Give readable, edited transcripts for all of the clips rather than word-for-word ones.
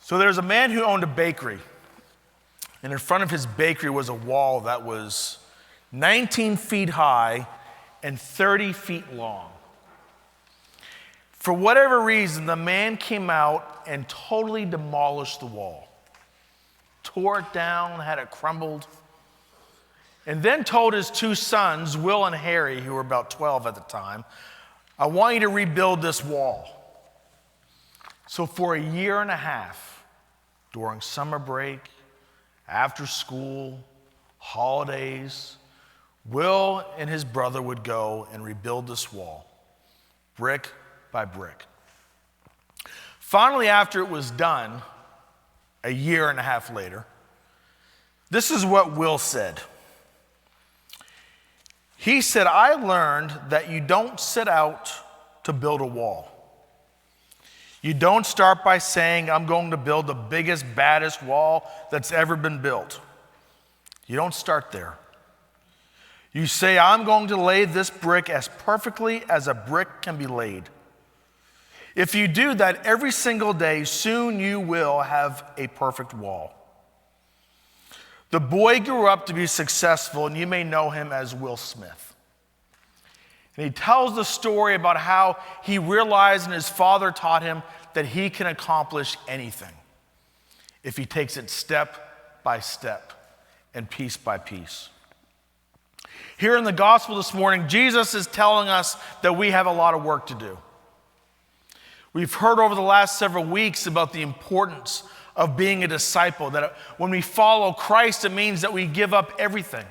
So there's a man who owned a bakery, and in front of his bakery was a wall that was 19 feet high and 30 feet long. For whatever reason, the man came out and totally demolished the wall, tore it down, had it crumbled, and then told his two sons, Will and Harry, who were about 12 at the time, I want you to rebuild this wall. So for a year and a half, during summer break, after school, holidays, Will and his brother would go and rebuild this wall, brick by brick. Finally, after it was done, a year and a half later, this is what Will said. He said, I learned that you don't set out to build a wall. You don't start by saying, I'm going to build the biggest, baddest wall that's ever been built. You don't start there. You say, I'm going to lay this brick as perfectly as a brick can be laid. If you do that every single day, soon you will have a perfect wall. The boy grew up to be successful, and you may know him as Will Smith. And he tells the story about how he realized and his father taught him that he can accomplish anything if he takes it step by step and piece by piece. Here in the gospel this morning, Jesus is telling us that we have a lot of work to do. We've heard over the last several weeks about the importance of being a disciple, that when we follow Christ, it means that we give up everything.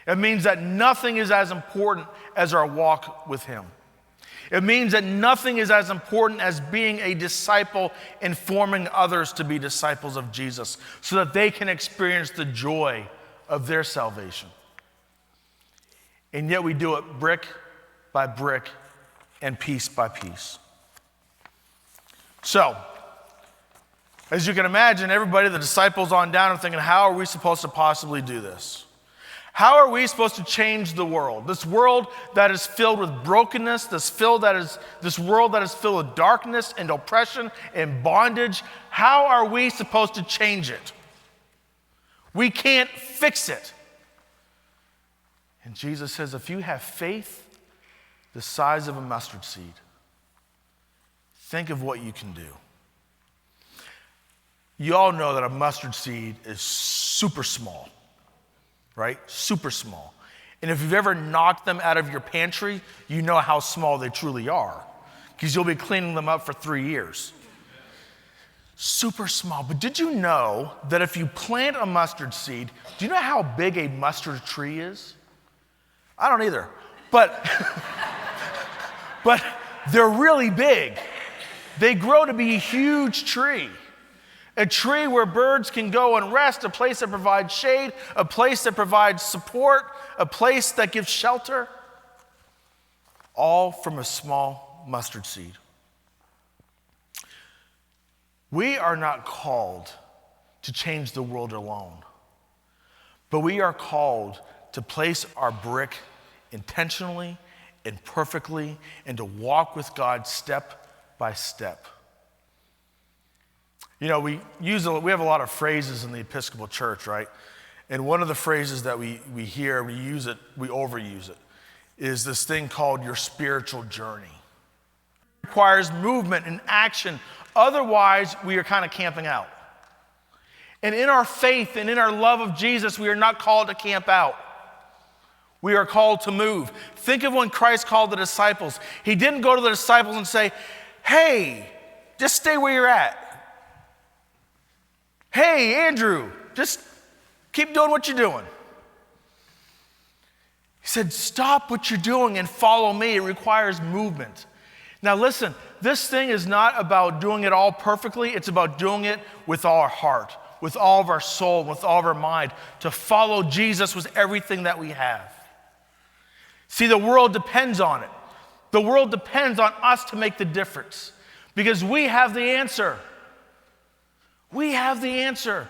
It means that nothing is as important as our walk with Him. It means that nothing is as important as being a disciple and forming others to be disciples of Jesus so that they can experience the joy of their salvation. And yet we do it brick by brick and piece by piece. So, as you can imagine, everybody, the disciples on down, are thinking, how are we supposed to possibly do this? How are we supposed to change the world? This world that is filled with brokenness, this world that is filled with darkness and oppression and bondage. How are we supposed to change it? We can't fix it. And Jesus says, if you have faith the size of a mustard seed, think of what you can do. You all know that a mustard seed is super small, right? Super small. And if you've ever knocked them out of your pantry, you know how small they truly are, because you'll be cleaning them up for 3 years. Super small. But did you know that if you plant a mustard seed, do you know how big a mustard tree is? I don't either. But they're really big. They grow to be a huge tree. A tree where birds can go and rest, a place that provides shade, a place that provides support, a place that gives shelter, all from a small mustard seed. We are not called to change the world alone, but we are called to place our brick intentionally and perfectly and to walk with God step by step. You know, we have a lot of phrases in the Episcopal Church, right? And one of the phrases that we hear, we overuse it, is this thing called your spiritual journey. It requires movement and action. Otherwise, we are kind of camping out. And in our faith and in our love of Jesus, we are not called to camp out. We are called to move. Think of when Christ called the disciples. He didn't go to the disciples and say, hey, just stay where you're at. Hey, Andrew, just keep doing what you're doing. He said, stop what you're doing and follow me. It requires movement. Now listen, this thing is not about doing it all perfectly. It's about doing it with all our heart, with all of our soul, with all of our mind, to follow Jesus with everything that we have. See, the world depends on it. The world depends on us to make the difference because we have the answer. We have the answer.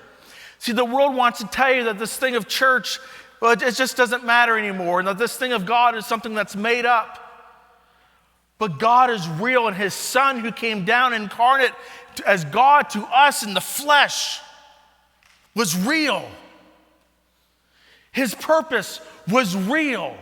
See, the world wants to tell you that this thing of church, well, it just doesn't matter anymore, and that this thing of God is something that's made up. But God is real, and his Son who came down incarnate as God to us in the flesh was real. His purpose was real.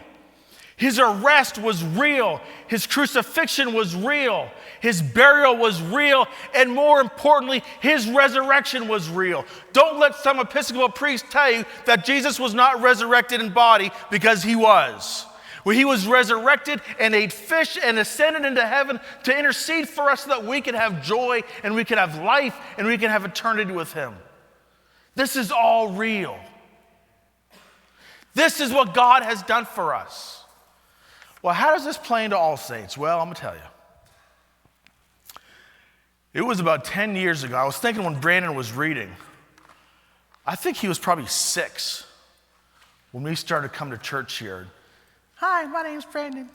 His arrest was real. His crucifixion was real. His burial was real. And more importantly, his resurrection was real. Don't let some Episcopal priest tell you that Jesus was not resurrected in body, because he was. Well, he was resurrected and ate fish and ascended into heaven to intercede for us so that we can have joy and we can have life and we can have eternity with him. This is all real. This is what God has done for us. Well, how does this play into All Saints? Well, I'm going to tell you. It was about 10 years ago. I was thinking when Brandon was reading, I think he was probably 6 when we started to come to church here. Hi, my name's Brandon.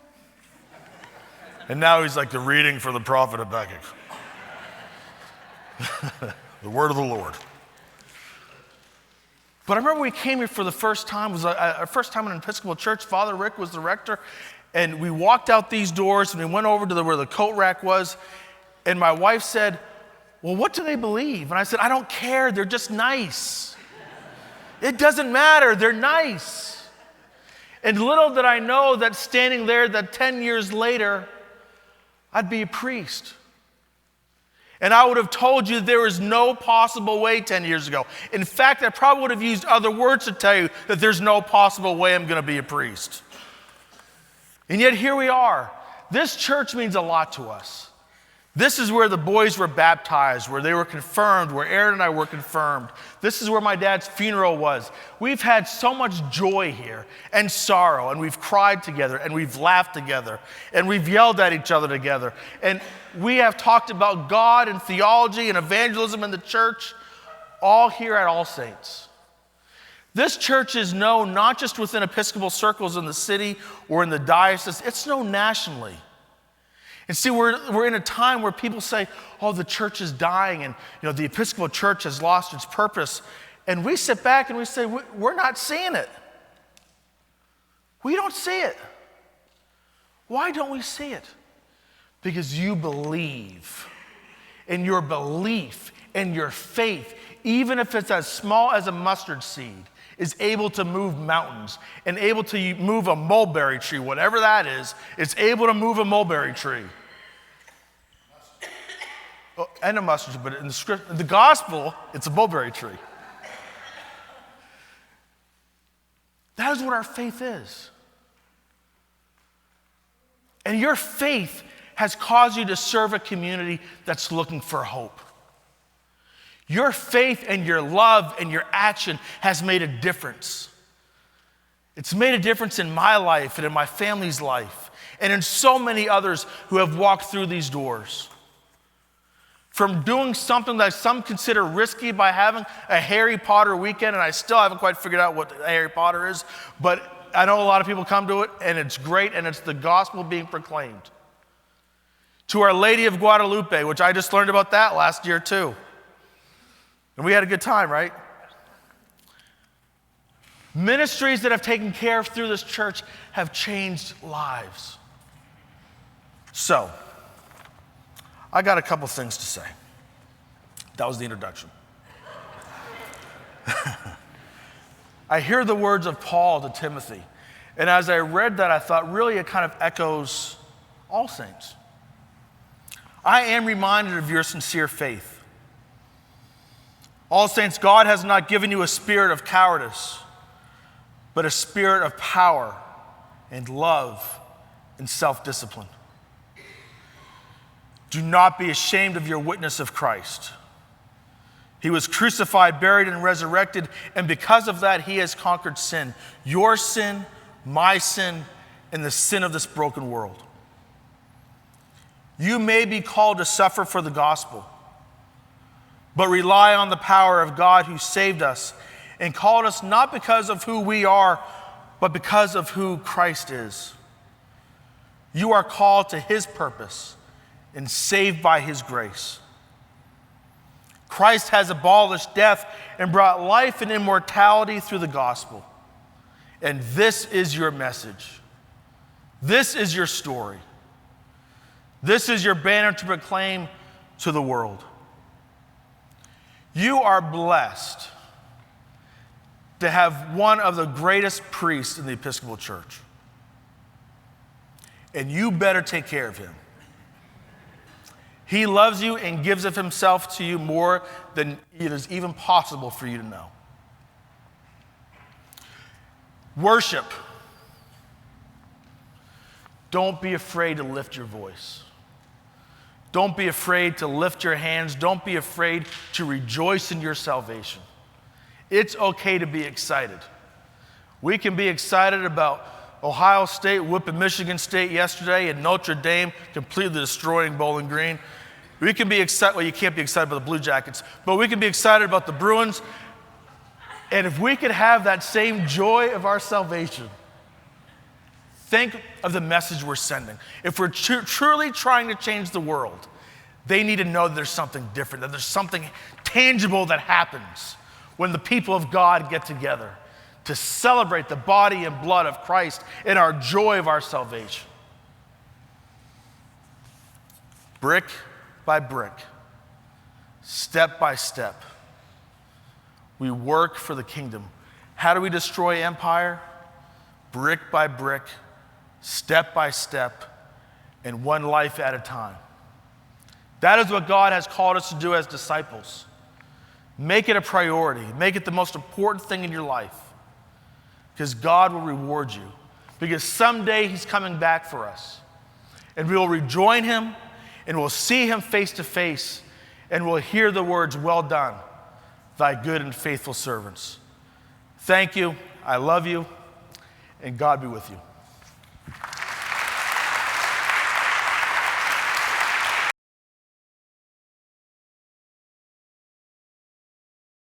And now he's like the reading for the prophet Habakkuk. The word of the Lord. But I remember we came here for the first time. It was our first time in an Episcopal church. Father Rick was the rector. And we walked out these doors and we went over to where the coat rack was. And my wife said, well, what do they believe? And I said, I don't care. They're just nice. It doesn't matter. They're nice. And little did I know that standing there, that 10 years later, I'd be a priest. And I would have told you there is no possible way 10 years ago. In fact, I probably would have used other words to tell you that there's no possible way I'm going to be a priest. And yet here we are. This church means a lot to us. This is where the boys were baptized, where they were confirmed, where Aaron and I were confirmed. This is where my dad's funeral was. We've had so much joy here and sorrow, and we've cried together, and we've laughed together, and we've yelled at each other together. And we have talked about God and theology and evangelism in the church, all here at All Saints. This church is known not just within Episcopal circles in the city or in the diocese, it's known nationally. And see, we're in a time where people say, oh, the church is dying and the Episcopal Church has lost its purpose. And we sit back and we say, we're not seeing it. We don't see it. Why don't we see it? Because you believe. And your belief and your faith, even if it's as small as a mustard seed, is able to move mountains and able to move a mulberry tree, whatever that is, it's able to move a mulberry tree. Oh, and a mustard tree, but in the gospel, it's a mulberry tree. That is what our faith is. And your faith has caused you to serve a community that's looking for hope. Your faith and your love and your action has made a difference. It's made a difference in my life and in my family's life and in so many others who have walked through these doors. From doing something that some consider risky by having a Harry Potter weekend, and I still haven't quite figured out what Harry Potter is, but I know a lot of people come to it and it's great and it's the gospel being proclaimed. To Our Lady of Guadalupe, which I just learned about that last year too. And we had a good time, right? Ministries that have taken care of through this church have changed lives. So, I got a couple things to say. That was the introduction. I hear the words of Paul to Timothy. And as I read that, I thought really it kind of echoes All Saints. I am reminded of your sincere faith. All Saints, God has not given you a spirit of cowardice, but a spirit of power and love and self-discipline. Do not be ashamed of your witness of Christ. He was crucified, buried, and resurrected, and because of that, he has conquered sin. Your sin, my sin, and the sin of this broken world. You may be called to suffer for the gospel, but rely on the power of God who saved us and called us not because of who we are, but because of who Christ is. You are called to his purpose and saved by his grace. Christ has abolished death and brought life and immortality through the gospel. And this is your message. This is your story. This is your banner to proclaim to the world. You are blessed to have one of the greatest priests in the Episcopal Church. And you better take care of him. He loves you and gives of himself to you more than it is even possible for you to know. Worship. Don't be afraid to lift your voice. Don't be afraid to lift your hands. Don't be afraid to rejoice in your salvation. It's okay to be excited. We can be excited about Ohio State whipping Michigan State yesterday and Notre Dame completely destroying Bowling Green. We can be excited, well, you can't be excited about the Blue Jackets, but we can be excited about the Bruins. And if we could have that same joy of our salvation, think of the message we're sending. If we're truly trying to change the world, they need to know that there's something different, that there's something tangible that happens when the people of God get together to celebrate the body and blood of Christ and our joy of our salvation. Brick by brick, step by step, we work for the kingdom. How do we destroy empire? Brick by brick, step by step, and one life at a time. That is what God has called us to do as disciples. Make it a priority. Make it the most important thing in your life, because God will reward you. Because someday he's coming back for us. And we will rejoin him, and we'll see him face to face, and we'll hear the words, "Well done, thy good and faithful servants." Thank you. I love you, and God be with you.